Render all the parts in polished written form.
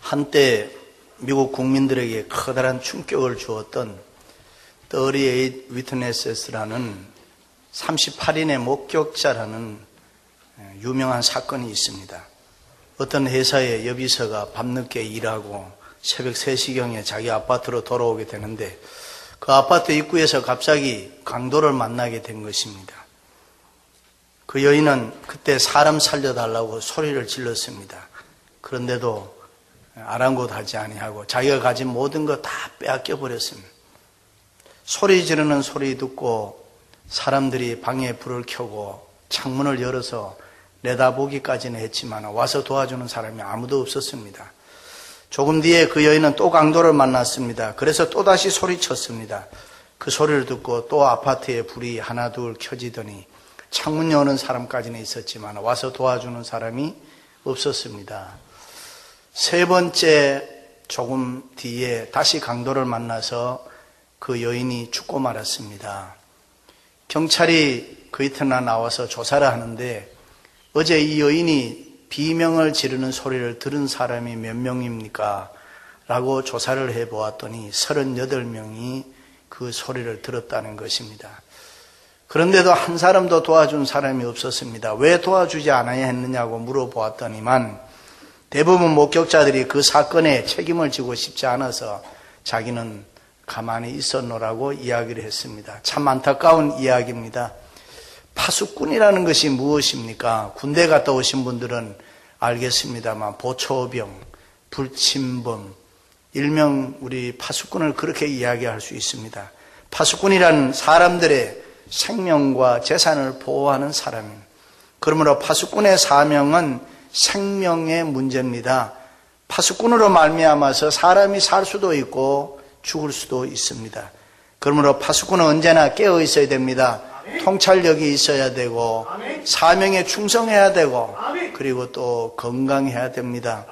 한때 미국 국민들에게 커다란 충격을 주었던 38 Witnesses라는 38인의 목격자라는 유명한 사건이 있습니다. 어떤 회사의 여비서가 밤늦게 일하고 새벽 3시경에 자기 아파트로 돌아오게 되는데 그 아파트 입구에서 갑자기 강도를 만나게 된 것입니다. 그 여인은 그때 사람 살려달라고 소리를 질렀습니다. 그런데도 아랑곳하지 아니하고 자기가 가진 모든 거 다 빼앗겨 버렸습니다. 소리 지르는 소리 듣고 사람들이 방에 불을 켜고 창문을 열어서 내다보기까지는 했지만 와서 도와주는 사람이 아무도 없었습니다. 조금 뒤에 그 여인은 또 강도를 만났습니다. 그래서 또다시 소리쳤습니다. 그 소리를 듣고 또 아파트에 불이 하나 둘 켜지더니 창문 여는 사람까지는 있었지만 와서 도와주는 사람이 없었습니다. 세 번째 조금 뒤에 다시 강도를 만나서 그 여인이 죽고 말았습니다. 경찰이 그 이튿날 나와서 조사를 하는데 어제 이 여인이 비명을 지르는 소리를 들은 사람이 몇 명입니까? 라고 조사를 해보았더니 38명이 그 소리를 들었다는 것입니다. 그런데도 한 사람도 도와준 사람이 없었습니다. 왜 도와주지 않아야 했느냐고 물어보았더니만 대부분 목격자들이 그 사건에 책임을 지고 싶지 않아서 자기는 가만히 있었노라고 이야기를 했습니다. 참 안타까운 이야기입니다. 파수꾼이라는 것이 무엇입니까? 군대 갔다 오신 분들은 알겠습니다만 보초병, 불침범, 일명 우리 파수꾼을 그렇게 이야기할 수 있습니다. 파수꾼이란 사람들의 생명과 재산을 보호하는 사람입니다. 그러므로 파수꾼의 사명은 생명의 문제입니다. 파수꾼으로 말미암아서 사람이 살 수도 있고 죽을 수도 있습니다. 그러므로 파수꾼은 언제나 깨어 있어야 됩니다. 통찰력이 있어야 되고 사명에 충성해야 되고 그리고 또 건강해야 됩니다.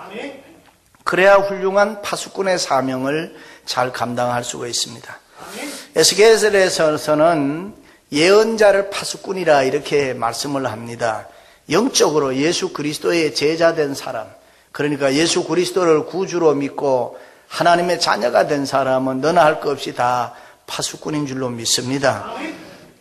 그래야 훌륭한 파수꾼의 사명을 잘 감당할 수가 있습니다. 에스겔에서는 예언자를 파수꾼이라 이렇게 말씀을 합니다. 영적으로 예수 그리스도의 제자된 사람, 그러니까 예수 그리스도를 구주로 믿고 하나님의 자녀가 된 사람은 너나 할 것 없이 다 파수꾼인 줄로 믿습니다.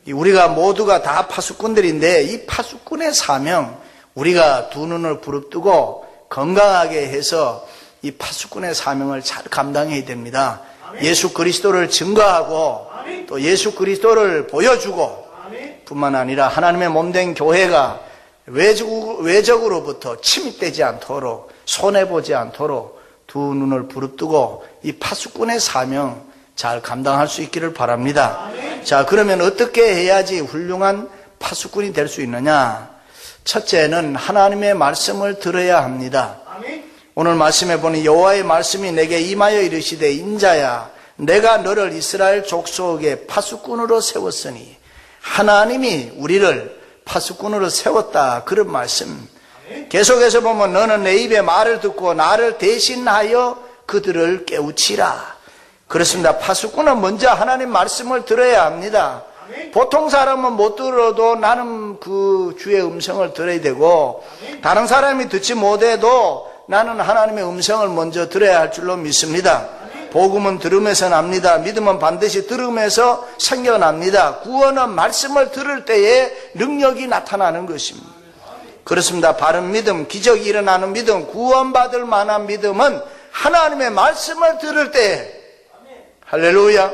우리가 모두가 다 파수꾼들인데 이 파수꾼의 사명, 우리가 두 눈을 부릅뜨고 건강하게 해서 이 파수꾼의 사명을 잘 감당해야 됩니다. 예수 그리스도를 증거하고 또 예수 그리스도를 보여주고 뿐만 아니라 하나님의 몸된 교회가 외적으로부터 침입되지 않도록 손해보지 않도록 두 눈을 부릅뜨고 이 파수꾼의 사명 잘 감당할 수 있기를 바랍니다. 자, 그러면 어떻게 해야지 훌륭한 파수꾼이 될 수 있느냐? 첫째는 하나님의 말씀을 들어야 합니다. 오늘 말씀에 보니 여호와의 말씀이 내게 임하여 이르시되 인자야 내가 너를 이스라엘 족속의 파수꾼으로 세웠으니 하나님이 우리를 파수꾼으로 세웠다. 그런 말씀. 계속해서 보면 너는 내 입의 말을 듣고 나를 대신하여 그들을 깨우치라. 그렇습니다. 파수꾼은 먼저 하나님 말씀을 들어야 합니다. 보통 사람은 못 들어도 나는 그 주의 음성을 들어야 되고 다른 사람이 듣지 못해도 나는 하나님의 음성을 먼저 들어야 할 줄로 믿습니다. 복음은 들음에서 납니다. 믿음은 반드시 들음에서 생겨납니다. 구원은 말씀을 들을 때에 능력이 나타나는 것입니다. 그렇습니다. 바른 믿음, 기적이 일어나는 믿음, 구원받을 만한 믿음은 하나님의 말씀을 들을 때에 할렐루야.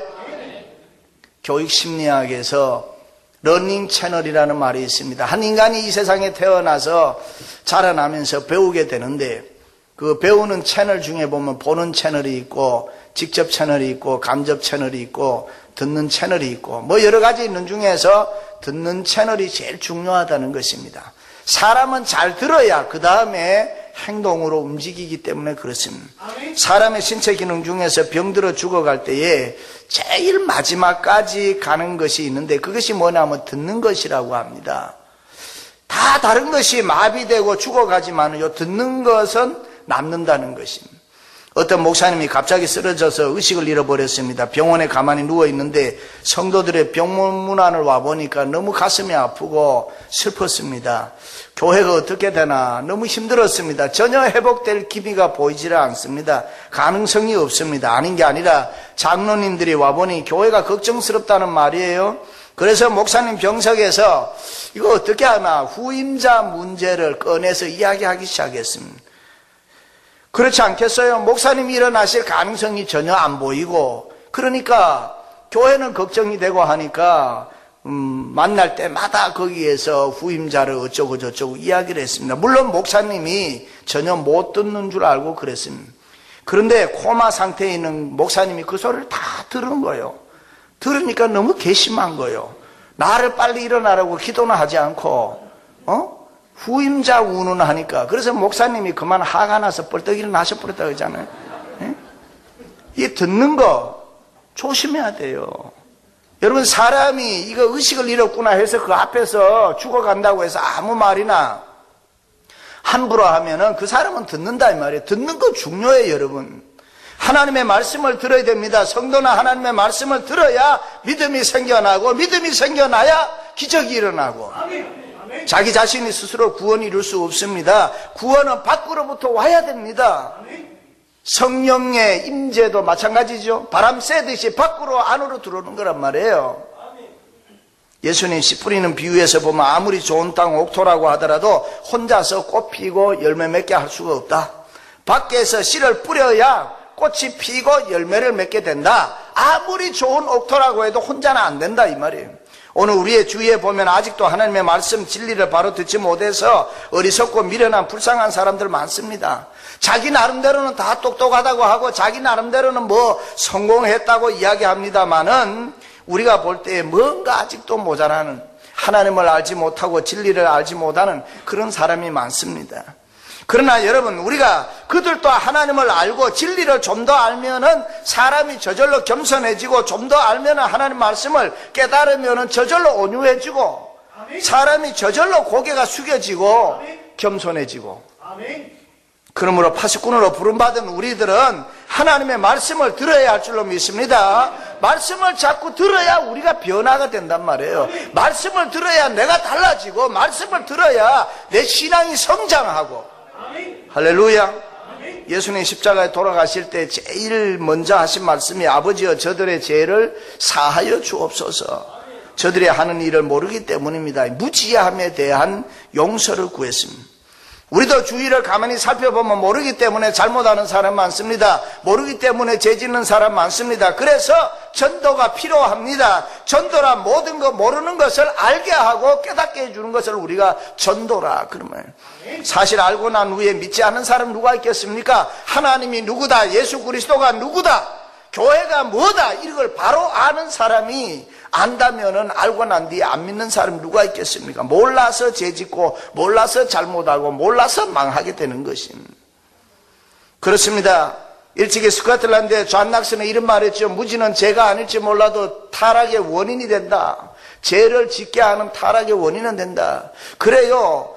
교육심리학에서 러닝 채널이라는 말이 있습니다. 한 인간이 이 세상에 태어나서 자라나면서 배우게 되는데 그 배우는 채널 중에 보면 보는 채널이 있고 직접 채널이 있고 간접 채널이 있고 듣는 채널이 있고 뭐 여러 가지 있는 중에서 듣는 채널이 제일 중요하다는 것입니다. 사람은 잘 들어야 그 다음에 행동으로 움직이기 때문에 그렇습니다. 사람의 신체 기능 중에서 병들어 죽어갈 때에 제일 마지막까지 가는 것이 있는데 그것이 뭐냐면 듣는 것이라고 합니다. 다 다른 것이 마비되고 죽어가지만 요 듣는 것은 남는다는 것입니다. 어떤 목사님이 갑자기 쓰러져서 의식을 잃어버렸습니다. 병원에 가만히 누워있는데 성도들의 병문 문안을 와보니까 너무 가슴이 아프고 슬펐습니다. 교회가 어떻게 되나 너무 힘들었습니다. 전혀 회복될 기미가 보이질 않습니다. 가능성이 없습니다. 아닌 게 아니라 장로님들이 와보니 교회가 걱정스럽다는 말이에요. 그래서 목사님 병석에서 이거 어떻게 하나 후임자 문제를 꺼내서 이야기하기 시작했습니다. 그렇지 않겠어요? 목사님이 일어나실 가능성이 전혀 안 보이고, 그러니까 교회는 걱정이 되고 하니까 만날 때마다 거기에서 후임자를 어쩌고 저쩌고 이야기를 했습니다. 물론 목사님이 전혀 못 듣는 줄 알고 그랬습니다. 그런데 코마 상태에 있는 목사님이 그 소리를 다 들은 거예요. 들으니까 너무 괘씸한 거예요. 나를 빨리 일어나라고 기도는 하지 않고 후임자 운운하니까. 그래서 목사님이 그만 화가 나서 뻘떡 일어나셔버렸다고 그러잖아요. 이 듣는 거 조심해야 돼요. 여러분, 사람이 이거 의식을 잃었구나 해서 그 앞에서 죽어간다고 해서 아무 말이나 함부로 하면은 그 사람은 듣는다 이 말이에요. 듣는 거 중요해요, 여러분. 하나님의 말씀을 들어야 됩니다. 성도는 하나님의 말씀을 들어야 믿음이 생겨나고, 믿음이 생겨나야 기적이 일어나고. 자기 자신이 스스로 구원 이룰 수 없습니다. 구원은 밖으로부터 와야 됩니다. 성령의 임재도 마찬가지죠. 바람 쐬듯이 밖으로 안으로 들어오는 거란 말이에요. 예수님 씨 뿌리는 비유에서 보면 아무리 좋은 땅 옥토라고 하더라도 혼자서 꽃 피고 열매 맺게 할 수가 없다. 밖에서 씨를 뿌려야 꽃이 피고 열매를 맺게 된다. 아무리 좋은 옥토라고 해도 혼자는 안 된다 이 말이에요. 오늘 우리의 주위에 보면 아직도 하나님의 말씀 진리를 바로 듣지 못해서 어리석고 미련한 불쌍한 사람들 많습니다. 자기 나름대로는 다 똑똑하다고 하고 자기 나름대로는 뭐 성공했다고 이야기합니다마는 우리가 볼 때 뭔가 아직도 모자라는, 하나님을 알지 못하고 진리를 알지 못하는 그런 사람이 많습니다. 그러나 여러분, 우리가 그들도 하나님을 알고 진리를 좀 더 알면은 사람이 저절로 겸손해지고, 좀 더 알면은 하나님 말씀을 깨달으면은 저절로 온유해지고, 사람이 저절로 고개가 숙여지고 겸손해지고. 그러므로 파수꾼으로 부름받은 우리들은 하나님의 말씀을 들어야 할 줄로 믿습니다. 말씀을 자꾸 들어야 우리가 변화가 된단 말이에요. 말씀을 들어야 내가 달라지고, 말씀을 들어야 내 신앙이 성장하고. 할렐루야. 예수님 십자가에 돌아가실 때 제일 먼저 하신 말씀이 아버지여 저들의 죄를 사하여 주옵소서. 저들이 하는 일을 모르기 때문입니다. 무지함에 대한 용서를 구했습니다. 우리도 주위를 가만히 살펴보면 모르기 때문에 잘못하는 사람 많습니다. 모르기 때문에 죄 짓는 사람 많습니다. 그래서 전도가 필요합니다. 전도라 모든 거 모르는 것을 알게 하고 깨닫게 해주는 것을 우리가 전도라 그러면, 사실 알고 난 후에 믿지 않는 사람 누가 있겠습니까? 하나님이 누구다, 예수 그리스도가 누구다, 교회가 뭐다, 이걸 바로 아는 사람이 안다면은 알고 난 뒤에 안 믿는 사람이 누가 있겠습니까? 몰라서 죄짓고, 몰라서 잘못하고, 몰라서 망하게 되는 것입니다. 그렇습니다. 일찍이 스코틀랜드의 존 낙슨은 이런 말했죠. 무지는 죄가 아닐지 몰라도 타락의 원인이 된다. 죄를 짓게 하는 타락의 원인은 된다. 그래요.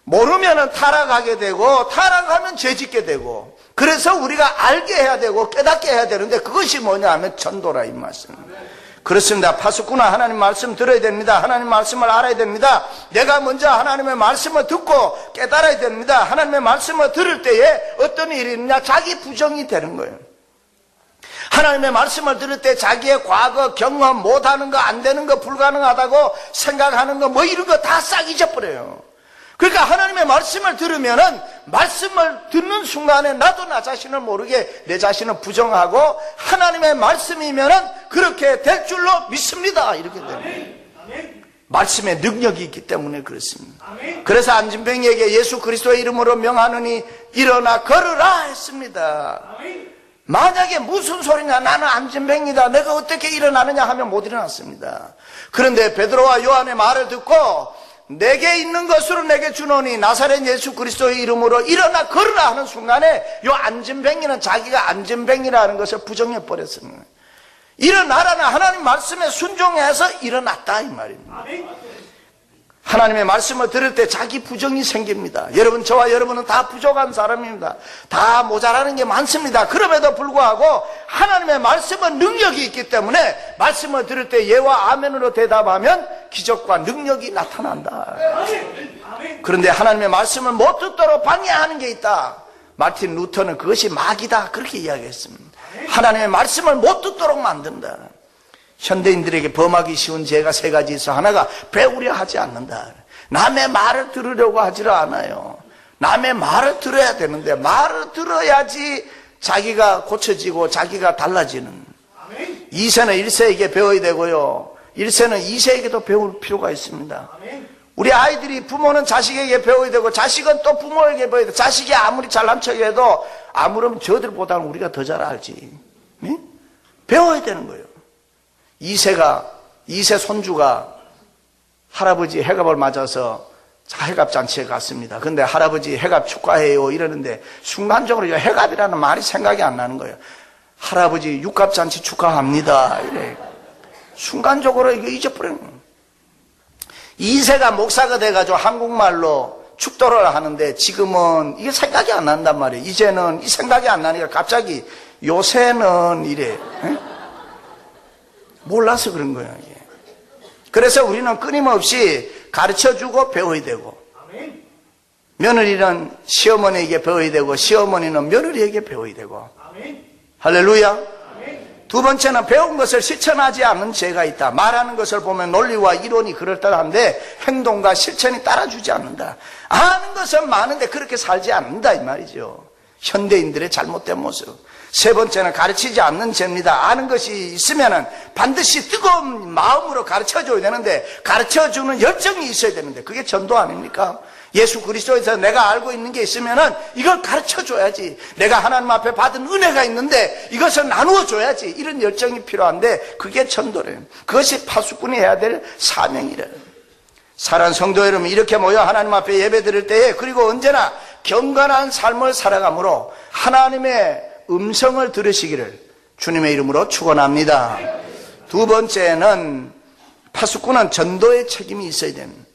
모르면은 타락하게 되고, 타락하면 죄 짓게 되고, 그래서 우리가 알게 해야 되고 깨닫게 해야 되는데, 그것이 뭐냐 하면 전도라 이 말씀. 그렇습니다. 파수꾼아, 하나님 말씀 들어야 됩니다. 하나님 말씀을 알아야 됩니다. 내가 먼저 하나님의 말씀을 듣고 깨달아야 됩니다. 하나님의 말씀을 들을 때에 어떤 일이 있느냐, 자기 부정이 되는 거예요. 하나님의 말씀을 들을 때 자기의 과거, 경험, 못하는 거, 안 되는 거, 불가능하다고 생각하는 거, 뭐 이런 거 다 싹 잊어버려요. 그러니까 하나님의 말씀을 들으면은, 말씀을 듣는 순간에 나도 나 자신을 모르게 내 자신을 부정하고, 하나님의 말씀이면은 그렇게 될 줄로 믿습니다. 이렇게 됩니다. 말씀에 능력이 있기 때문에 그렇습니다. 그래서 안진뱅이에게 예수 그리스도의 이름으로 명하느니 일어나 걸으라 했습니다. 만약에 무슨 소리냐, 나는 안진뱅이다, 내가 어떻게 일어나느냐 하면 못 일어났습니다. 그런데 베드로와 요한의 말을 듣고 내게 있는 것으로 내게 주노니 나사렛 예수 그리스도의 이름으로 일어나 걸으라 하는 순간에 요 안진뱅이는 자기가 안진뱅이라는 것을 부정해버렸습니다. 일어나라는 하나님 말씀에 순종해서 일어났다 이 말입니다. 하나님의 말씀을 들을 때 자기 부정이 생깁니다. 여러분, 저와 여러분은 다 부족한 사람입니다. 다 모자라는 게 많습니다. 그럼에도 불구하고 하나님의 말씀은 능력이 있기 때문에 말씀을 들을 때 예와 아멘으로 대답하면 기적과 능력이 나타난다. 그런데 하나님의 말씀을 못 듣도록 방해하는 게 있다. 마틴 루터는 그것이 마귀다, 그렇게 이야기했습니다. 하나님의 말씀을 못 듣도록 만든다. 현대인들에게 범하기 쉬운 죄가 세 가지 있어. 하나가 배우려 하지 않는다. 남의 말을 들으려고 하지를 않아요. 남의 말을 들어야 되는데 말을 들어야지 자기가 고쳐지고 자기가 달라지는. 2세는 1세에게 배워야 되고요, 1세는 2세에게도 배울 필요가 있습니다. 우리 아이들이, 부모는 자식에게 배워야 되고 자식은 또 부모에게 배워야 돼. 자식이 아무리 잘난 척해도 아무렴 저들보다는 우리가 더 잘 알지. 네? 배워야 되는 거예요. 2세 손주가 할아버지 해갑을 맞아서 해갑 잔치에 갔습니다. 근데 할아버지 해갑 축하해요 이러는데 순간적으로 해갑이라는 말이 생각이 안 나는 거예요. 할아버지 육갑 잔치 축하합니다 이래. 순간적으로 이거 잊어버리는 거예요. 2세가 목사가 돼가지고 한국말로 축도를 하는데 지금은 이게 생각이 안 난단 말이에요. 이제는 이 생각이 안 나니까 갑자기 요새는 이래. 에? 몰라서 그런 거예요. 이게. 그래서 우리는 끊임없이 가르쳐주고 배워야 되고, 며느리는 시어머니에게 배워야 되고 시어머니는 며느리에게 배워야 되고. 할렐루야. 두 번째는 배운 것을 실천하지 않는 죄가 있다. 말하는 것을 보면 논리와 이론이 그럴듯한데 행동과 실천이 따라주지 않는다. 아는 것은 많은데 그렇게 살지 않는다 이 말이죠. 현대인들의 잘못된 모습. 세 번째는 가르치지 않는 죄입니다. 아는 것이 있으면 반드시 뜨거운 마음으로 가르쳐줘야 되는데, 가르쳐주는 열정이 있어야 되는데, 그게 전도 아닙니까? 예수 그리스도에서 내가 알고 있는 게 있으면 이걸 가르쳐줘야지. 내가 하나님 앞에 받은 은혜가 있는데 이것을 나누어줘야지. 이런 열정이 필요한데 그게 전도래요. 그것이 파수꾼이 해야 될 사명이래요. 사랑하는 성도 여러분, 이렇게 모여 하나님 앞에 예배 드릴 때에, 그리고 언제나 경건한 삶을 살아감으로 하나님의 음성을 들으시기를 주님의 이름으로 축원합니다. 두 번째는 파수꾼은 전도의 책임이 있어야 됩니다.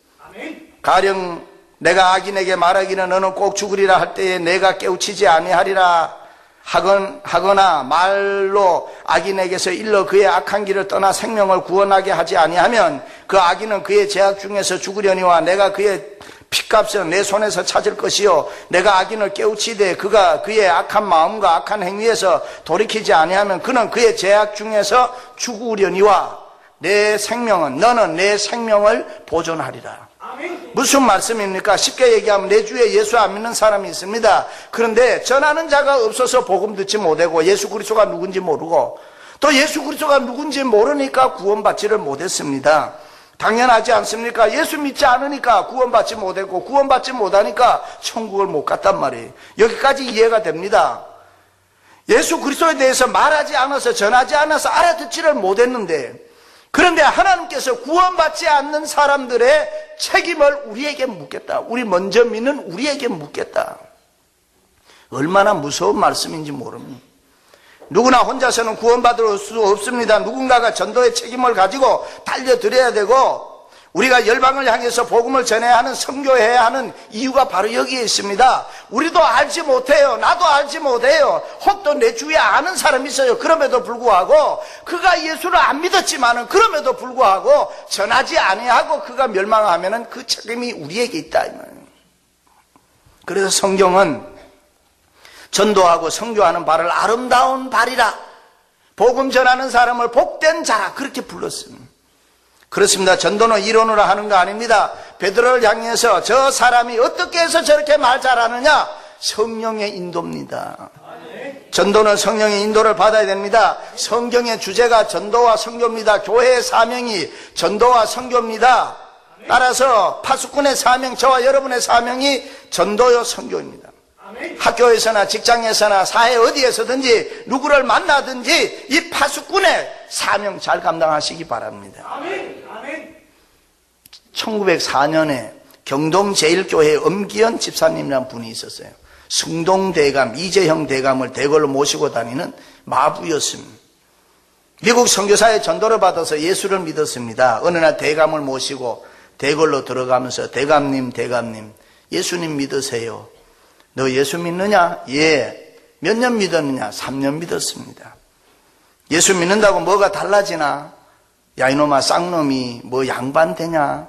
가령 내가 악인에게 말하기는 너는 꼭 죽으리라 할 때에 내가 깨우치지 아니하리라 하거나 말로 악인에게서 일러 그의 악한 길을 떠나 생명을 구원하게 하지 아니하면 그 악인은 그의 죄악 중에서 죽으려니와 내가 그의 핏값은 내 손에서 찾을 것이요 내가 악인을 깨우치되 그가 그의 악한 마음과 악한 행위에서 돌이키지 아니하면 그는 그의 죄악 중에서 죽으려니와 너는 내 생명을 보존하리라. 무슨 말씀입니까? 쉽게 얘기하면 내 주에 예수 안 믿는 사람이 있습니다. 그런데 전하는 자가 없어서 복음 듣지 못하고 예수 그리스도가 누군지 모르고 또 예수 그리스도가 누군지 모르니까 구원받지를 못했습니다. 당연하지 않습니까? 예수 믿지 않으니까 구원받지 못했고 구원받지 못하니까 천국을 못 갔단 말이에요. 여기까지 이해가 됩니다. 예수 그리스도에 대해서 말하지 않아서 전하지 않아서 알아듣지를 못했는데, 그런데 하나님께서 구원받지 않는 사람들의 책임을 우리에게 묻겠다. 우리 먼저 믿는 우리에게 묻겠다. 얼마나 무서운 말씀인지 모릅니다. 누구나 혼자서는 구원받을 수 없습니다. 누군가가 전도의 책임을 가지고 달려들어야 되고, 우리가 열방을 향해서 복음을 전해야 하는, 선교해야 하는 이유가 바로 여기에 있습니다. 우리도 알지 못해요. 나도 알지 못해요. 혹도 내 주위에 아는 사람이 있어요. 그럼에도 불구하고 그가 예수를 안 믿었지만은 그럼에도 불구하고 전하지 아니하고 그가 멸망하면은 그 책임이 우리에게 있다 이 말이에요. 그래서 성경은 전도하고 선교하는 발을 아름다운 발이라, 복음 전하는 사람을 복된 자라 그렇게 불렀습니다. 그렇습니다. 전도는 이론으로 하는 거 아닙니다. 베드로를 향해서 저 사람이 어떻게 해서 저렇게 말 잘하느냐? 성령의 인도입니다. 전도는 성령의 인도를 받아야 됩니다. 성경의 주제가 전도와 선교입니다. 교회의 사명이 전도와 선교입니다. 따라서 파수꾼의 사명, 저와 여러분의 사명이 전도요 선교입니다. 학교에서나 직장에서나 사회 어디에서든지 누구를 만나든지 이 파수꾼의 사명 잘 감당하시기 바랍니다. 1904년에 경동제일교회 엄기현 집사님이라는 분이 있었어요. 승동대감, 이재형 대감을 대걸로 모시고 다니는 마부였습니다. 미국 선교사의 전도를 받아서 예수를 믿었습니다. 어느 날 대감을 모시고 대궐로 들어가면서 대감님 예수님 믿으세요. 너 예수 믿느냐? 예. 몇 년 믿었느냐? 3년 믿었습니다. 예수 믿는다고 뭐가 달라지나? 야 이놈아 쌍놈이 뭐 양반 되냐?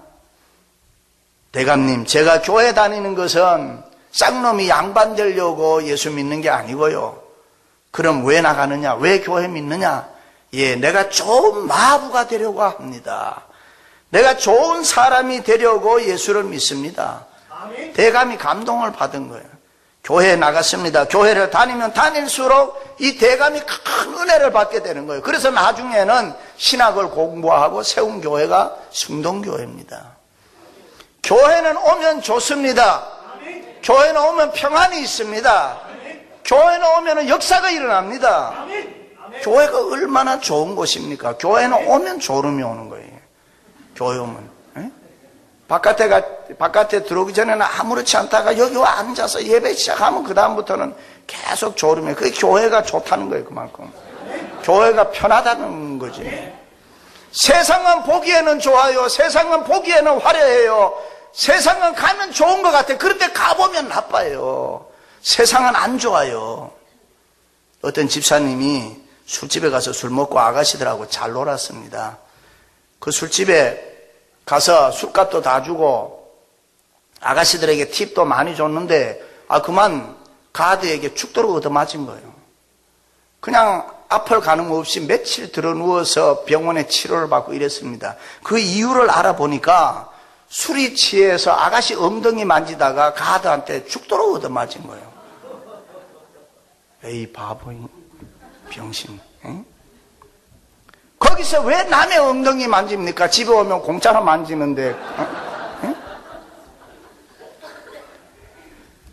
대감님 제가 교회 다니는 것은 쌍놈이 양반 되려고 예수 믿는 게 아니고요. 그럼 왜 나가느냐? 왜 교회 믿느냐? 예, 내가 좋은 마부가 되려고 합니다. 내가 좋은 사람이 되려고 예수를 믿습니다. 대감이 감동을 받은 거예요. 교회에 나갔습니다. 교회를 다니면 다닐수록 이 대감이 큰 은혜를 받게 되는 거예요. 그래서 나중에는 신학을 공부하고 세운 교회가 승동교회입니다. 교회는 오면 좋습니다. 교회는 오면 평안이 있습니다. 교회는 오면 역사가 일어납니다. 교회가 얼마나 좋은 곳입니까? 교회는 오면 졸음이 오는 거예요. 교회 오면. 바깥에 들어오기 전에는 아무렇지 않다가 여기 와 앉아서 예배 시작하면 그 다음부터는 계속 졸음이에요. 그게 교회가 좋다는 거예요. 그만큼 교회가 편하다는 거지. 세상은 보기에는 좋아요. 세상은 보기에는 화려해요. 세상은 가면 좋은 것 같아요. 그런데 가보면 나빠요. 세상은 안 좋아요. 어떤 집사님이 술집에 가서 술 먹고 아가씨들하고 잘 놀았습니다. 그 술집에 가서 술값도 다 주고 아가씨들에게 팁도 많이 줬는데 그만 가드에게 죽도록 얻어맞은 거예요. 그냥 앞을 가늠 없이 며칠 들어 누워서 병원에 치료를 받고 이랬습니다. 그 이유를 알아보니까 술이 취해서 아가씨 엉덩이 만지다가 가드한테 죽도록 얻어맞은 거예요. 에이 바보인 병신. 응? 거기서 왜 남의 엉덩이 만집니까? 집에 오면 공짜로 만지는데. 응?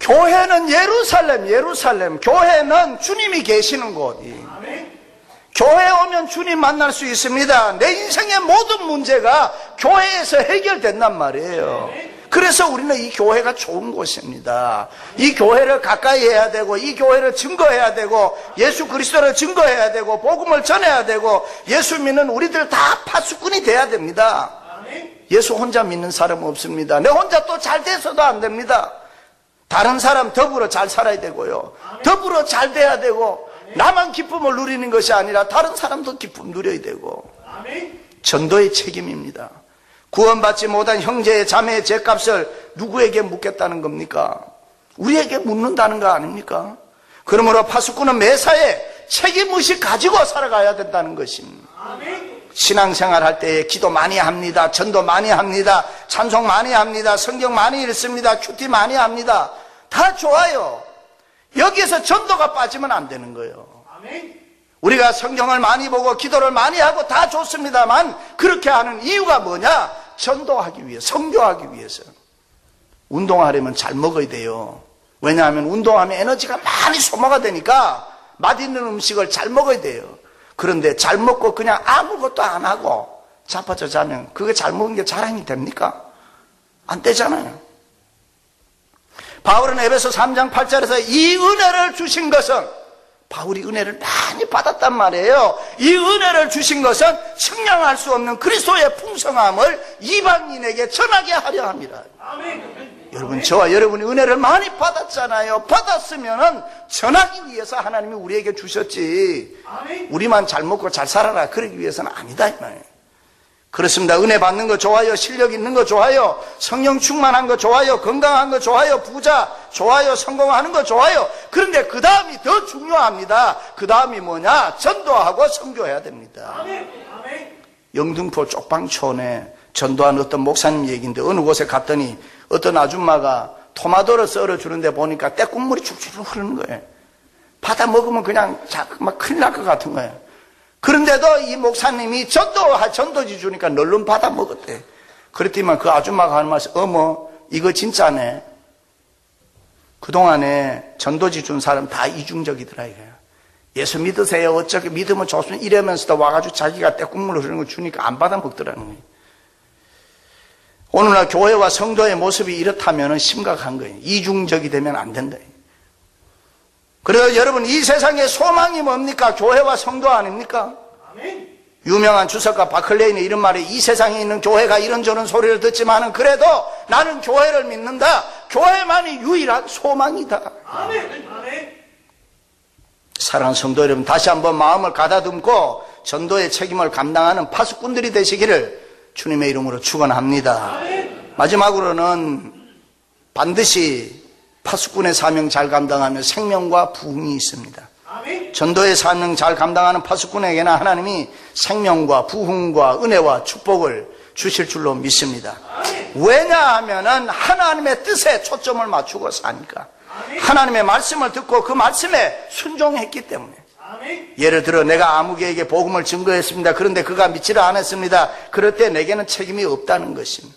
교회는 예루살렘. 교회는 주님이 계시는 곳. 교회에 오면 주님 만날 수 있습니다. 내 인생의 모든 문제가 교회에서 해결된단 말이에요. 그래서 우리는 이 교회가 좋은 곳입니다. 이 교회를 가까이 해야 되고 이 교회를 증거해야 되고 예수 그리스도를 증거해야 되고 복음을 전해야 되고 예수 믿는 우리들 다 파수꾼이 돼야 됩니다. 예수 혼자 믿는 사람 없습니다. 내 혼자 또 잘 돼서도 안 됩니다. 다른 사람 더불어 잘 살아야 되고요. 더불어 잘 돼야 되고 나만 기쁨을 누리는 것이 아니라 다른 사람도 기쁨 누려야 되고 전도의 책임입니다. 구원받지 못한 형제의 자매의 죄값을 누구에게 묻겠다는 겁니까? 우리에게 묻는다는 거 아닙니까? 그러므로 파수꾼은 매사에 책임의식 가지고 살아가야 된다는 것입니다. 신앙생활 할 때에 기도 많이 합니다. 전도 많이 합니다. 찬송 많이 합니다. 성경 많이 읽습니다. 큐티 많이 합니다. 다 좋아요. 여기에서 전도가 빠지면 안 되는 거예요. 우리가 성경을 많이 보고 기도를 많이 하고 다 좋습니다만 그렇게 하는 이유가 뭐냐? 전도하기 위해, 선교하기 위해서. 운동하려면 잘 먹어야 돼요. 왜냐하면 운동하면 에너지가 많이 소모가 되니까 맛있는 음식을 잘 먹어야 돼요. 그런데 잘 먹고 그냥 아무것도 안 하고 자빠져 자면 그게 잘 먹은 게 자랑이 됩니까? 안 되잖아요. 바울은 에베소 3장 8절에서 이 은혜를 주신 것은, 바울이 은혜를 많이 받았단 말이에요. 이 은혜를 주신 것은 측량할 수 없는 그리스도의 풍성함을 이방인에게 전하게 하려 합니다. 여러분, 저와 여러분이 은혜를 많이 받았잖아요. 받았으면은 전하기 위해서 하나님이 우리에게 주셨지, 우리만 잘 먹고 잘 살아라 그러기 위해서는 아니다 이 말이에요. 그렇습니다. 은혜 받는 거 좋아요. 실력 있는 거 좋아요. 성령 충만한 거 좋아요. 건강한 거 좋아요. 부자 좋아요. 성공하는 거 좋아요. 그런데 그 다음이 더 중요합니다. 그 다음이 뭐냐? 전도하고 선교해야 됩니다. 영등포 쪽방촌에 전도한 어떤 목사님 얘기인데, 어느 곳에 갔더니 어떤 아줌마가 토마토를 썰어주는데 보니까 떼국물이 줄줄 흐르는 거예요. 받아 먹으면 그냥 막 큰일 날 것 같은 거예요. 그런데도 이 목사님이 전도지 주니까 널름 받아 먹었대. 그랬더니만 그 아줌마가 하는 말씀, 어머, 이거 진짜네. 그동안에 전도지 준 사람 다 이중적이더라, 이거야. 예수 믿으세요. 어차피 믿으면 좋습니다. 이러면서도 와가지고 자기가 떼국물 흐르는 거 주니까 안 받아 먹더라는 거예요. 오늘날 교회와 성도의 모습이 이렇다면 심각한 거예요. 이중적이 되면 안 된다. 그래서 여러분, 이 세상에 소망이 뭡니까? 교회와 성도 아닙니까? 유명한 주석가 바클레인의 이런 말이 이 세상에 있는 교회가 이런저런 소리를 듣지만은 그래도 나는 교회를 믿는다. 교회만이 유일한 소망이다. 아멘. 아멘. 사랑하는 성도 여러분, 다시 한번 마음을 가다듬고 전도의 책임을 감당하는 파수꾼들이 되시기를 주님의 이름으로 축원합니다. 마지막으로는 반드시 파수꾼의 사명 잘 감당하며 생명과 부흥이 있습니다. 전도의 사명 잘 감당하는 파수꾼에게는 하나님이 생명과 부흥과 은혜와 축복을 주실 줄로 믿습니다. 왜냐하면 하나님의 뜻에 초점을 맞추고 사니까. 하나님의 말씀을 듣고 그 말씀에 순종했기 때문에. 예를 들어 내가 아무개에게 복음을 증거했습니다. 그런데 그가 믿지를 않았습니다. 그럴 때 내게는 책임이 없다는 것입니다.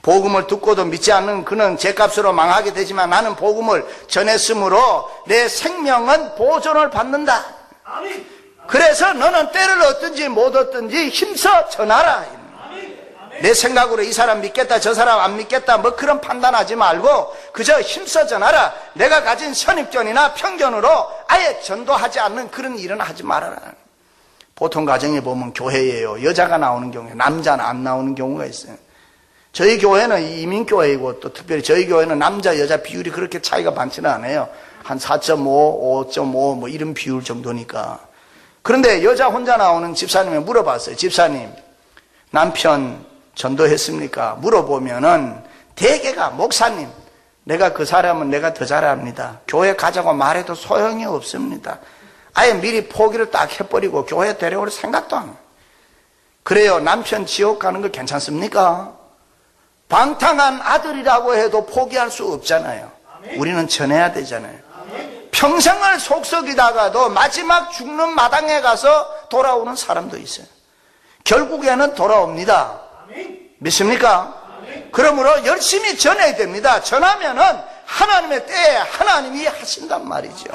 복음을 듣고도 믿지 않는 그는 죗값으로 망하게 되지만 나는 복음을 전했으므로 내 생명은 보존을 받는다. 그래서 너는 때를 얻든지 못 얻든지 힘써 전하라. 내 생각으로 이 사람 믿겠다 저 사람 안 믿겠다 뭐 그런 판단하지 말고 그저 힘써 전하라. 내가 가진 선입견이나 편견으로 아예 전도하지 않는 그런 일은 하지 말아라. 보통 가정에 보면 교회예요. 여자가 나오는 경우에 남자는 안 나오는 경우가 있어요. 저희 교회는 이민교회이고 또 특별히 저희 교회는 남자 여자 비율이 그렇게 차이가 많지는 않아요. 한 4.5, 5.5 뭐 이런 비율 정도니까. 그런데 여자 혼자 나오는 집사님에 물어봤어요. 집사님 남편 전도했습니까? 물어보면은 대개가 목사님 내가 그 사람은 내가 더 잘합니다. 교회 가자고 말해도 소용이 없습니다. 아예 미리 포기를 딱 해버리고 교회 데려올 생각도 안 해요. 그래요. 남편 지옥 가는 거 괜찮습니까? 방탕한 아들이라고 해도 포기할 수 없잖아요. 우리는 전해야 되잖아요. 평생을 속썩이다가도 마지막 죽는 마당에 가서 돌아오는 사람도 있어요. 결국에는 돌아옵니다. 믿습니까? 그러므로 열심히 전해야 됩니다. 전하면은 하나님의 때에 하나님이 하신단 말이죠.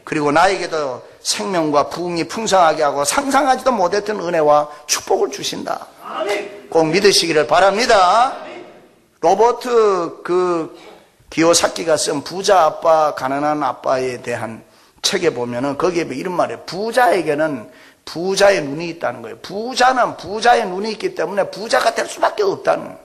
그리고 나에게도 생명과 부흥이 풍성하게 하고 상상하지도 못했던 은혜와 축복을 주신다. 꼭 믿으시기를 바랍니다. 로버트 기요사키가 쓴 부자 아빠 가난한 아빠에 대한 책에 보면은 거기에 이런 말이에요. 부자에게는 부자의 눈이 있다는 거예요. 부자는 부자의 눈이 있기 때문에 부자가 될 수밖에 없다는 거예요.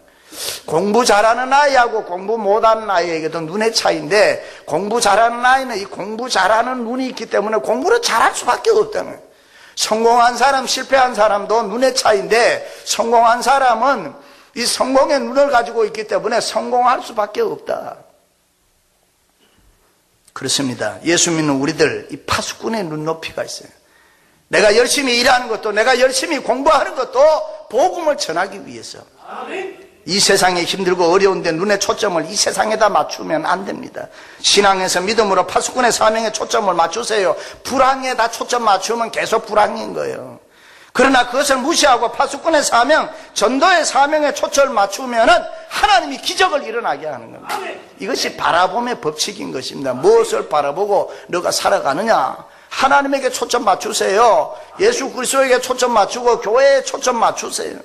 공부 잘하는 아이하고 공부 못하는 아이에게도 눈의 차이인데 공부 잘하는 아이는 이 공부 잘하는 눈이 있기 때문에 공부를 잘할 수밖에 없다는 거예요. 성공한 사람 실패한 사람도 눈의 차이인데 성공한 사람은 이 성공의 눈을 가지고 있기 때문에 성공할 수밖에 없다. 그렇습니다. 예수 믿는 우리들 이 파수꾼의 눈높이가 있어요. 내가 열심히 일하는 것도 내가 열심히 공부하는 것도 복음을 전하기 위해서. 이 세상에 힘들고 어려운데 눈의 초점을 이 세상에다 맞추면 안 됩니다. 신앙에서 믿음으로 파수꾼의 사명에 초점을 맞추세요. 불황에다 초점 맞추면 계속 불황인 거예요. 그러나 그것을 무시하고 파수꾼의 사명, 전도의 사명에 초점을 맞추면은 하나님이 기적을 일어나게 하는 겁니다. 이것이 바라봄의 법칙인 것입니다. 무엇을 바라보고 너가 살아가느냐? 하나님에게 초점 맞추세요. 예수 그리스도에게 초점 맞추고 교회에 초점 맞추세요.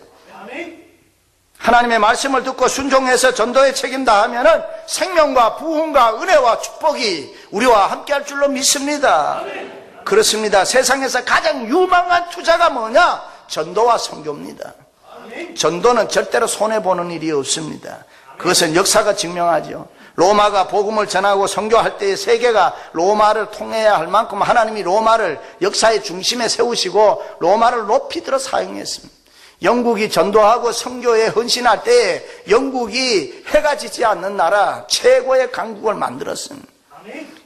하나님의 말씀을 듣고 순종해서 전도에 책임 다하면은 생명과 부흥과 은혜와 축복이 우리와 함께할 줄로 믿습니다. 그렇습니다. 세상에서 가장 유망한 투자가 뭐냐? 전도와 선교입니다. 전도는 절대로 손해보는 일이 없습니다. 그것은 역사가 증명하죠. 로마가 복음을 전하고 선교할 때의 세계가 로마를 통해야 할 만큼 하나님이 로마를 역사의 중심에 세우시고 로마를 높이 들어 사용했습니다. 영국이 전도하고 선교에 헌신할 때에 영국이 해가 지지 않는 나라 최고의 강국을 만들었습니다.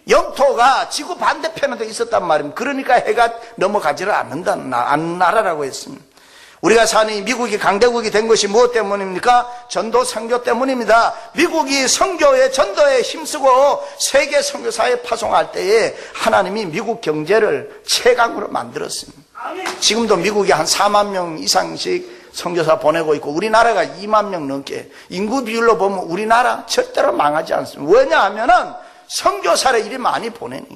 영토가 지구 반대편에도 있었단 말입니다. 그러니까 해가 넘어가지를 않는 나라라고 했습니다. 우리가 사는 이 미국이 강대국이 된 것이 무엇 때문입니까? 전도 선교 때문입니다. 미국이 선교에 전도에 힘쓰고 세계 선교사에 파송할 때에 하나님이 미국 경제를 최강으로 만들었습니다. 지금도 미국이 한 4만 명 이상씩 선교사 보내고 있고 우리나라가 2만 명 넘게 인구 비율로 보면 우리나라 절대로 망하지 않습니다. 왜냐하면은 선교사를 이리 많이 보내니.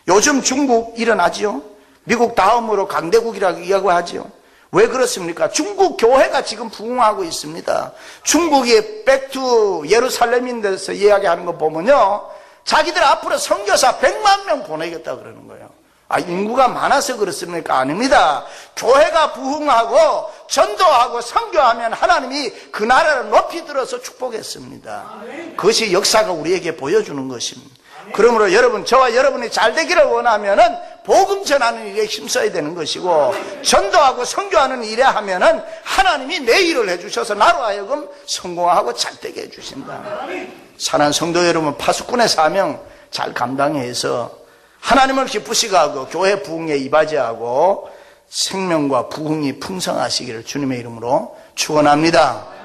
요즘 중국 일어나지요. 미국 다음으로 강대국이라고 이야기하지요. 왜 그렇습니까? 중국 교회가 지금 부흥하고 있습니다. 중국이 백투 예루살렘인데서 이야기하는 거 보면요. 자기들 앞으로 선교사 100만 명 보내겠다 그러는 거예요. 인구가 많아서 그렇습니까? 아닙니다. 교회가 부흥하고 전도하고 선교하면 하나님이 그 나라를 높이 들어서 축복했습니다. 그것이 역사가 우리에게 보여주는 것입니다. 그러므로 여러분, 저와 여러분이 잘 되기를 원하면은 복음 전하는 일에 힘써야 되는 것이고, 전도하고 선교하는 일에 하면은 하나님이 내 일을 해주셔서 나로 하여금 성공하고 잘 되게 해주신다. 사랑하는 성도 여러분, 파수꾼의 사명 잘 감당해서 하나님을 기쁘시게 하고 교회 부흥에 이바지하고 생명과 부흥이 풍성하시기를 주님의 이름으로 축원합니다.